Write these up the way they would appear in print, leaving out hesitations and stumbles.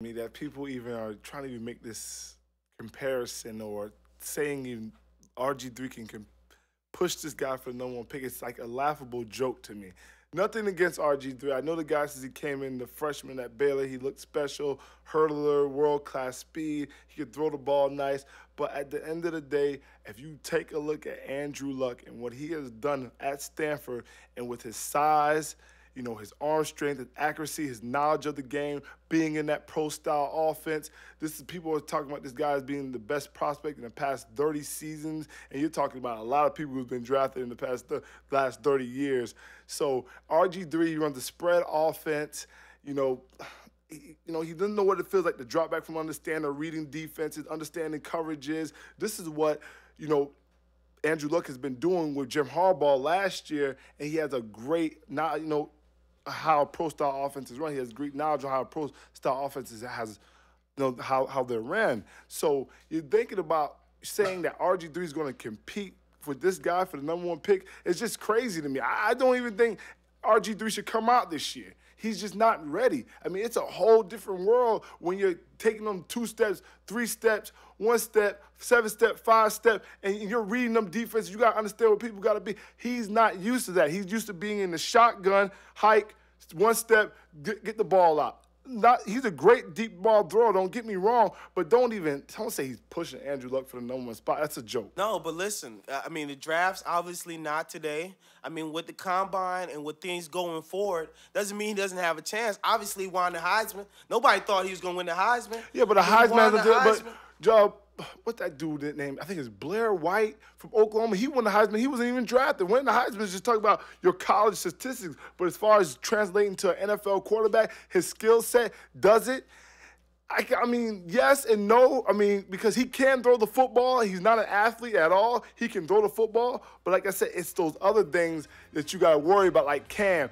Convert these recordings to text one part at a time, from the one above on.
Me that people even are trying to even make this comparison or saying even RG3 can push this guy for the number one pick. It's like a laughable joke to me. Nothing against RG3. I know the guy since he came in, the freshman at Baylor, he looked special, hurdler, world class speed. He could throw the ball nice. But at the end of the day, if you take a look at Andrew Luck and what he has done at Stanford and with his size, his arm strength, his accuracy, his knowledge of the game, being in that pro-style offense. People are talking about this guy as being the best prospect in the past 30 seasons, and you're talking about a lot of people who've been drafted in the last 30 years. So RG3, he runs the spread offense. He doesn't know what it feels like to drop back from understanding or reading defenses, understanding coverages. This is what, Andrew Luck has been doing with Jim Harbaugh last year, and he has a great, how pro-style offenses run. He has great knowledge of how pro-style offenses how they're ran. So you're thinking about saying that RG3 is going to compete for this guy for the number one pick. It's just crazy to me. I don't even think RG3 should come out this year. He's just not ready. I mean, it's a whole different world when you're taking them 2 steps, 3 steps, 1 step, 7 step, 5 step, and you're reading them defenses. You got to understand what people got to be. He's not used to that. He's used to being in the shotgun, hike, 1 step, get the ball out. He's a great deep ball thrower, don't get me wrong, but don't say he's pushing Andrew Luck for the number one spot. That's a joke. No, but listen, the draft's obviously not today. With the combine and with things going forward, doesn't mean he doesn't have a chance. Obviously, he won the Heisman. Nobody thought he was going to win the Heisman. Yeah, but the Heisman, what that dude name? I think it's Blair White from Oklahoma. He won the Heisman. He wasn't even drafted. Winning the Heisman is just talking about your college statistics. But as far as translating to an NFL quarterback, his skill set does it. Yes and no. Because he can throw the football. He's not an athlete at all. He can throw the football. But like I said, it's those other things that you got to worry about, like Cam.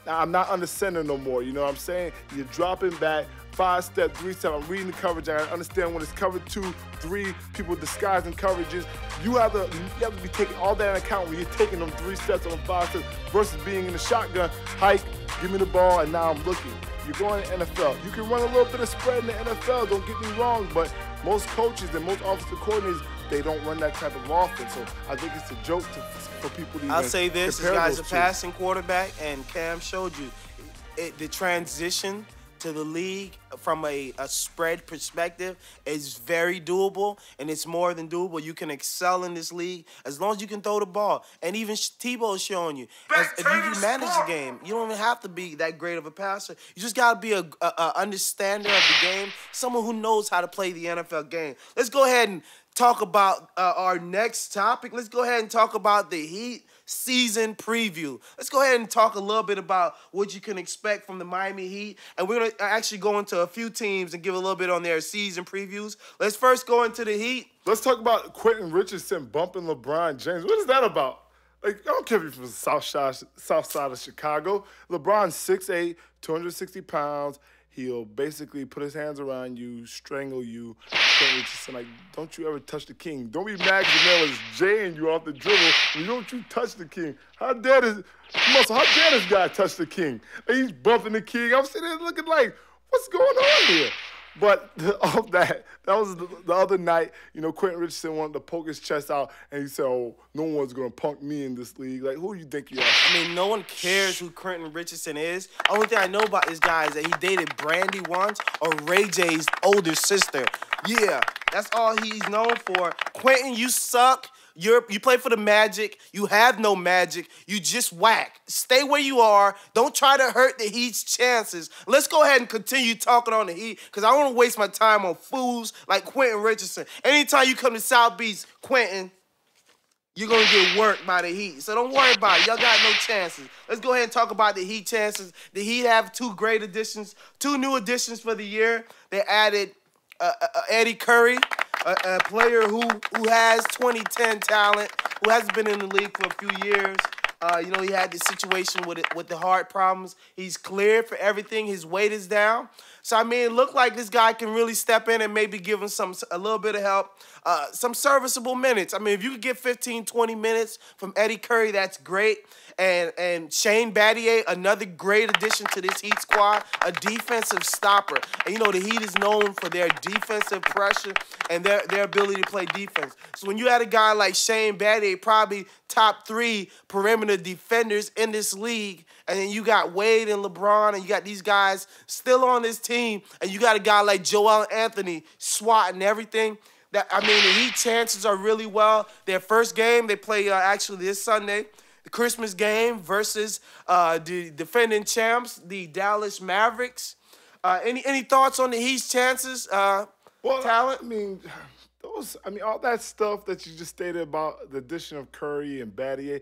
I'm not under center no more. You know what I'm saying? You're dropping back. 5 step, 3 step. I'm reading the coverage. I understand when it's cover 2, 3, people disguising coverages. You have to be taking all that into account when you're taking them 3 steps on 5 steps versus being in the shotgun, hike, give me the ball, and now I'm looking. You're going to NFL. You can run a little bit of spread in the NFL, don't get me wrong, but most coaches and most offensive coordinators, they don't run that type of offense. So I think it's a joke for people to even I'll say this guy's a two. passing quarterback, and Cam showed you the transition to the league from a spread perspective is very doable, and it's more than doable. You can excel in this league as long as you can throw the ball. And even Tebow is showing you, if you can manage the game, you don't even have to be that great of a passer. You just got to be a understander of the game, someone who knows how to play the NFL game. Let's go ahead and talk about our next topic. Let's go ahead and talk about the Heat season preview. Let's go ahead and talk a little bit about what you can expect from the Miami Heat. And we're going to actually go into a few teams and give a little bit on their season previews. Let's first go into the Heat. Let's talk about Quentin Richardson bumping LeBron James. What is that about? I don't care if you're from the south side of Chicago. LeBron's 6'8", 260 pounds. He'll basically put his hands around you, strangle you. Don't you ever touch the king. Don't be mad because the man was jaying you off the dribble. And don't you touch the king. How dare this guy touch the king? And he's bumping the king. I'm sitting there looking like, what's going on here? But that was the other night, Quentin Richardson wanted to poke his chest out, and he said, oh, no one's going to punk me in this league. Like, who do you think you are? No one cares who Quentin Richardson is. Only thing I know about this guy is that he dated Brandy once, or Ray J's older sister. Yeah, that's all he's known for. Quentin, you suck. You play for the Magic. You have no magic. You just whack. Stay where you are. Don't try to hurt the Heat's chances. Let's go ahead and continue talking on the Heat because I don't want to waste my time on fools like Quentin Richardson. Anytime you come to South Beach, Quentin, you're going to get worked by the Heat. So don't worry about it. Y'all got no chances. Let's go ahead and talk about the Heat chances. The Heat have 2 great additions, 2 new additions for the year. They added Eddie Curry, a player who has 2010 talent, who hasn't been in the league for a few years. You know, he had the situation with the heart problems. He's cleared for everything. His weight is down. So, I mean, it looked like this guy can really step in and maybe give him a little bit of help, some serviceable minutes. I mean, if you could get 15, 20 minutes from Eddie Curry, that's great. And Shane Battier, another great addition to this Heat squad, a defensive stopper. And, you know, the Heat is known for their defensive pressure and their ability to play defense. So when you had a guy like Shane Battier, probably top 3 perimeter defenders in this league, and then you got Wade and LeBron, and you got these guys still on this team, and you got a guy like Joel Anthony swatting everything. I mean, the Heat chances are really well. Their first game, they play actually this Sunday, the Christmas game versus the defending champs, the Dallas Mavericks. Any thoughts on the Heat's chances? Well, talent? I mean, all that stuff that you just stated about the addition of Curry and Battier,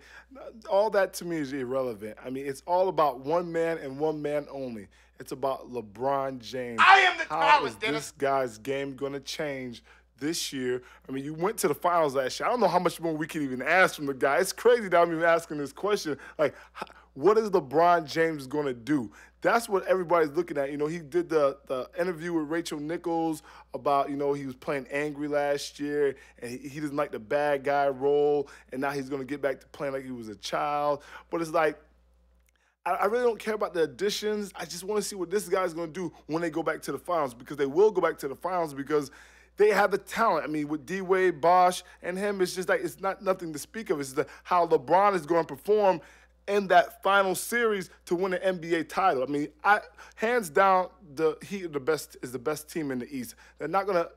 all that to me is irrelevant. I mean, it's all about one man and one man only. It's about LeBron James. I am the How is talent, Dennis. this guy's game going to change this year? I mean, you went to the finals last year. I don't know how much more we can even ask from the guy. It's crazy that I'm even asking this question. Like, what is LeBron James going to do? That's what everybody's looking at. You know, he did the interview with Rachel Nichols about, you know, he was playing angry last year and he doesn't like the bad guy role, and now he's going to get back to playing like he was a child. But it's like, I really don't care about the additions. I just want to see what this guy's going to do when they go back to the finals, because they will go back to the finals because they have the talent. I mean, with D-Wade, Bosh, and him, it's just like it's not nothing to speak of. It's how LeBron is going to perform in that final series to win an NBA title. I mean, hands down, the Heat is the best team in the East. They're not gonna.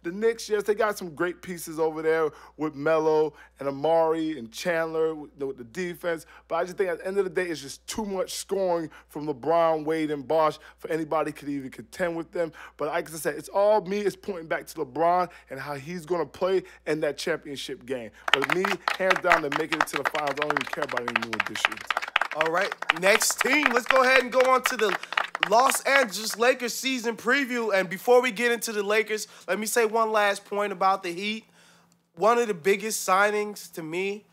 The Knicks, yes, they got some great pieces over there with Melo and Amari and Chandler with the defense. But I just think at the end of the day, it's just too much scoring from LeBron, Wade, and Bosh for anybody could even contend with them. But like I said, it's pointing back to LeBron and how he's going to play in that championship game. But me, hands down, they're making it to the finals. I don't even care about any new additions. All right, next team. Let's go ahead and go on to the Los Angeles Lakers season preview. And before we get into the Lakers, let me say one last point about the Heat. One of the biggest signings to me,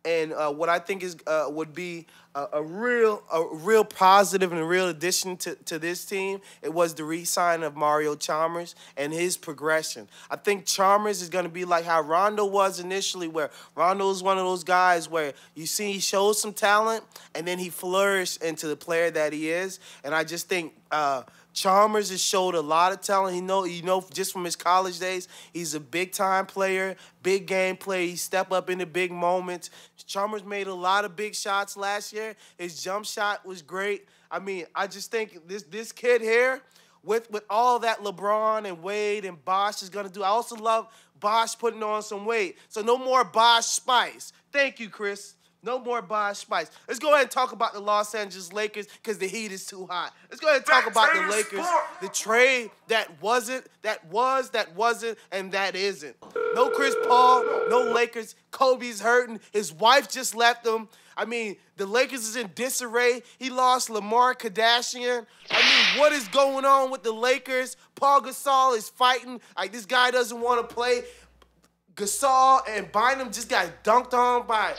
and what I think is would be a real positive and a real addition to this team, it was the re-sign of Mario Chalmers and his progression. I think Chalmers is going to be like how Rondo was initially, where Rondo is one of those guys where you see he shows some talent and then he flourished into the player that he is. And I just think Chalmers has showed a lot of talent. You know, just from his college days, he's a big-time player, big game player. He step up in the big moments. Chalmers made a lot of big shots last year. His jump shot was great. I mean, I just think this kid here, with all that LeBron and Wade and Bosh is going to do, I also love Bosh putting on some weight. So no more Bosh Spice. Thank you, Chris. No more Bosh Spice. Let's go ahead and talk about the Los Angeles Lakers because the Heat is too hot. Let's go ahead and talk about the Lakers. The trade that wasn't, and that isn't. No Chris Paul, no Lakers. Kobe's hurting. His wife just left him. I mean, the Lakers is in disarray. He lost Lamar Kardashian. I mean, what is going on with the Lakers? Paul Gasol is fighting. Like, this guy doesn't want to play. Gasol and Bynum just got dunked on by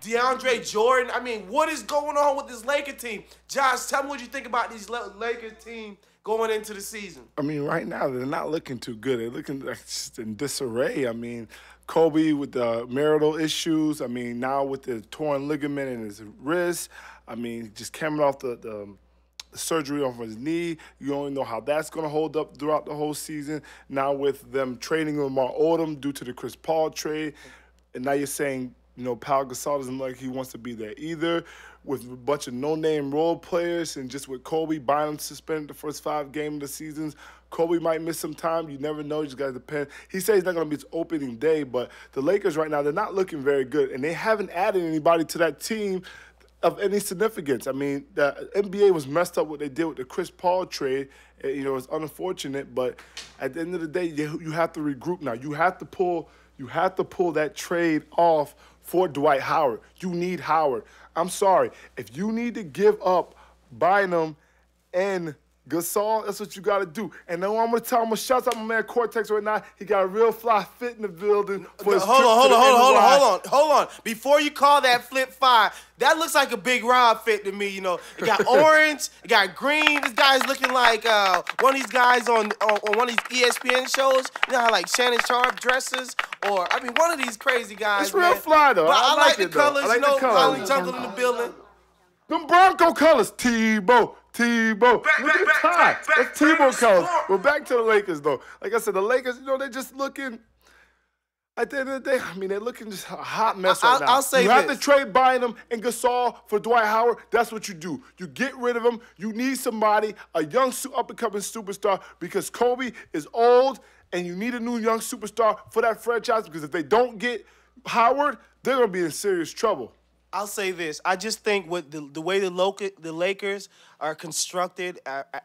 DeAndre Jordan. I mean, what is going on with this Laker team? Josh, tell me what you think about these Lakers team going into the season. I mean, right now, they're not looking too good. They're looking like just in disarray. I mean, Kobe with the marital issues. I mean, now with the torn ligament in his wrist. I mean, just coming off the surgery on his knee. You don't know how that's going to hold up throughout the whole season. Now with them trading Lamar Odom due to the Chris Paul trade, and now you're saying, you know, Pau Gasol doesn't look like he wants to be there either, with a bunch of no-name role players, and just with Kobe, Bynum suspended the first 5 games of the season. Kobe might miss some time. You never know. You just got to depend. He says he's not going to be his opening day, but the Lakers right now, they're not looking very good, and they haven't added anybody to that team of any significance. I mean, the NBA was messed up what they did with the Chris Paul trade. You know, it's unfortunate, but at the end of the day, you have to regroup now. You have to pull that trade off for Dwight Howard. You need Howard. I'm sorry. If you need to give up Bynum and Gasol, that's what you got to do. And then I'm going to shout out my man Cortex right now. He got a real fly fit in the building. For his Hold on. Before you call that flip fire, that looks like a Big Rob fit to me, you know. It got orange, it got green. This guy's looking like one of these guys on one of these ESPN shows. You know how like Shannon Sharp dresses? Or, I mean, one of these crazy guys, It's real fly, though. But I like the it, colors, though. I like you know, the colors. Molly Jungle in the building. Them Bronco colors, Tebow. Look at the tie. That's Tebow colors. We're back to the Lakers, though. Like I said, the Lakers, you know, they're just looking, at the end of the day, I mean, they're looking just a hot mess right now. I'll say you have to trade Bynum and Gasol for Dwight Howard. That's what you do. You get rid of them. You need somebody, a young up-and-coming superstar, because Kobe is old, and you need a new young superstar for that franchise, because if they don't get Howard, they're going to be in serious trouble. I'll say this. I just think with the way the Lakers are constructed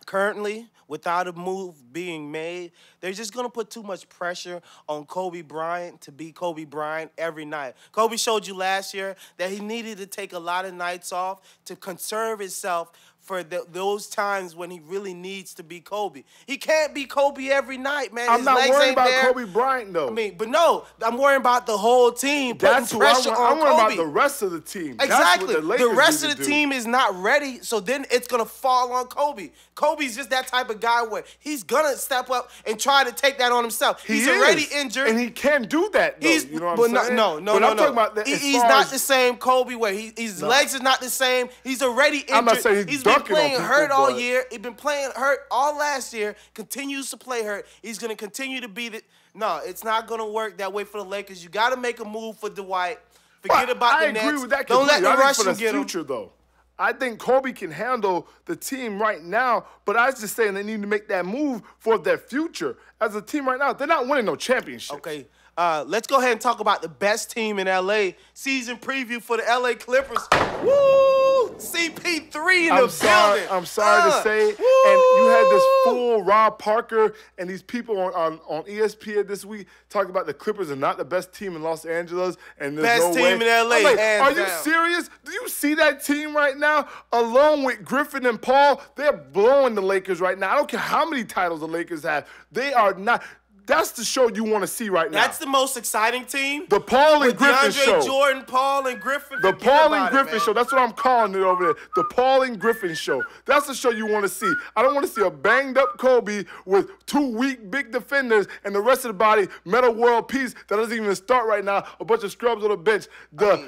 currently, without a move being made, they're just going to put too much pressure on Kobe Bryant to be Kobe Bryant every night. Kobe showed you last year that he needed to take a lot of nights off to conserve himself for those times when he really needs to be Kobe. He can't be Kobe every night, man. I'm His not legs worried ain't about there. Kobe Bryant, though. I mean, but no, I'm worrying about the whole team putting pressure on I'm worried Kobe. about the rest of the team. Exactly. That's what the Lakers rest need of the to do. team is not ready, so then it's going to fall on Kobe. Kobe's just that type of guy where he's going to step up and try to take that on himself. He's already injured. And he can't do that, though. You know what I'm saying? No. But I'm talking about he's not the same Kobe where his legs is not the same. He's already injured. I'm not saying he's been dunking on playing people, hurt all but- year. He's been playing hurt all last year, continues to play hurt. He's going to continue to be the... No, it's not going to work that way for the Lakers. You got to make a move for Dwight. Forget about the Nets. I agree with that Don't let completely. the I think for Russians the get him. future, though. I think Kobe can handle the team right now, but I was just saying they need to make that move for their future. As a team right now, they're not winning no championship. Okay, let's go ahead and talk about the best team in L.A. Season preview for the L.A. Clippers. Woo! CP3 in the building. I'm sorry to say, and you had this fool Rob Parker and these people on ESPN this week talking about the Clippers are not the best team in Los Angeles, and there's Best no way. team in LA, I'm like, hands are you down. serious? Do you see that team right now, along with Griffin and Paul? They're blowing the Lakers right now. I don't care how many titles the Lakers have. They are not. That's the show you want to see right now. That's the most exciting team. The Paul and Griffin DeAndre show. Jordan, Paul and Griffin. The Forget Paul about and it, Griffin man. show. That's what I'm calling it over there. The Paul and Griffin show. That's the show you want to see. I don't want to see a banged up Kobe with two weak big defenders and the rest of the body metal world peace that doesn't even start right now. A bunch of scrubs on the bench. The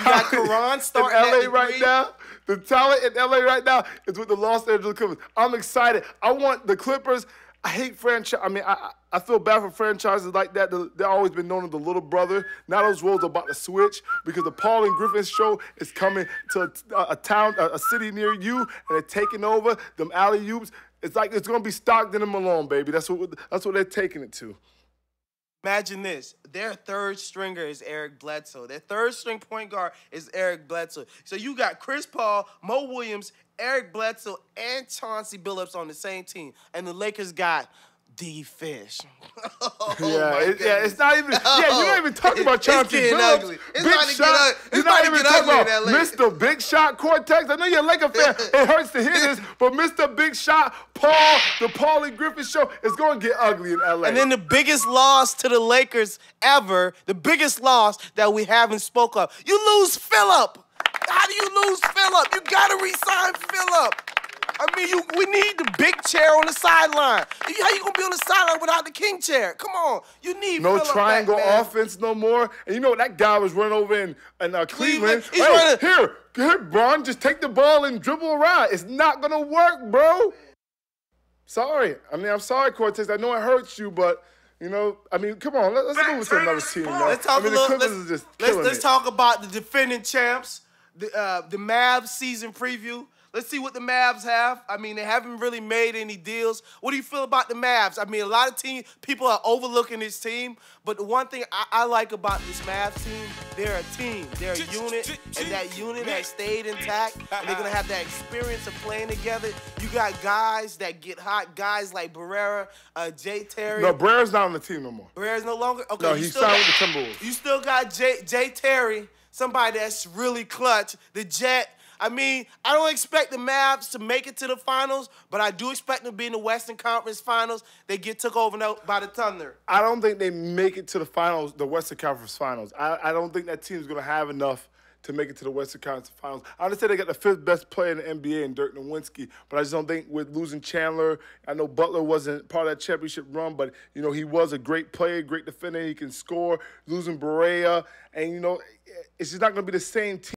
got Karan in starting LA at right three. now. The talent in LA right now is with the Los Angeles Clippers. I'm excited. I want the Clippers. I hate franchise. I mean, I feel bad for franchises like that. They've always been known as the little brother. Now those roles are about to switch because the Paul and Griffin show is coming to a town, a city near you, and they're taking over them alley-oops. It's like it's gonna be Stockton and Malone, baby. That's what they're taking it to. Imagine this. Their third stringer is Eric Bledsoe. Their third string point guard is Eric Bledsoe. So you got Chris Paul, Mo Williams, Eric Bledsoe, and Chauncey Billups on the same team. And the Lakers got D-Fish. It's not even. Yeah, you're not even talking about Chauncey getting Billups. ugly. It's Big about to shot. get ugly. You're It's not about to even get talking ugly about in LA. Mr. Big Shot Cortex. I know you're a Laker fan. It hurts to hear this, but Mr. Big Shot Paul, the Paul and Griffin show is going to get ugly in LA. And then the biggest loss to the Lakers ever, the biggest loss that we haven't spoke of, you lose Phillip. How do you lose Phillip? You got to re-sign Phillip. I mean, we need the big chair on the sideline. How you going to be on the sideline without the king chair? Come on. You need no Phillip triangle back, man. offense no more. And you know what? That guy was running over in Cleveland. He's Hey, running. Here, Bron, just take the ball and dribble around. It's not going to work, bro. Sorry. I mean, I'm sorry, Cortex. I know it hurts you, but, you know, I mean, come on. Let's move to another team now. Let's talk I mean, a little. the Clippers is just killing Let's it. talk about the defending champs, the Mavs season preview. Let's see what the Mavs have. I mean, they haven't really made any deals. What do you feel about the Mavs? I mean, a lot of people are overlooking this team, but the one thing I like about this Mavs team, they're a team. They're a unit, and that unit has stayed intact, and they're going to have that experience of playing together. You got guys that get hot, guys like Barrera, Jay Terry. No, Brer's not on the team no more. Barrera's no longer? Okay, No, he signed with the Timberwolves. You still got Jay Terry, somebody that's really clutch. The Jet. I mean, I don't expect the Mavs to make it to the finals, but I do expect them to be in the Western Conference Finals. They get took over by the Thunder. I don't think they make it to the finals, the Western Conference Finals. I don't think that team's going to have enough to make it to the Western Conference Finals. I understand they got the fifth best player in the NBA in Dirk Nowitzki, but I just don't think with losing Chandler, I know Butler wasn't part of that championship run, but, you know, he was a great player, great defender. He can score. Losing Barea, and, you know, it's just not going to be the same team.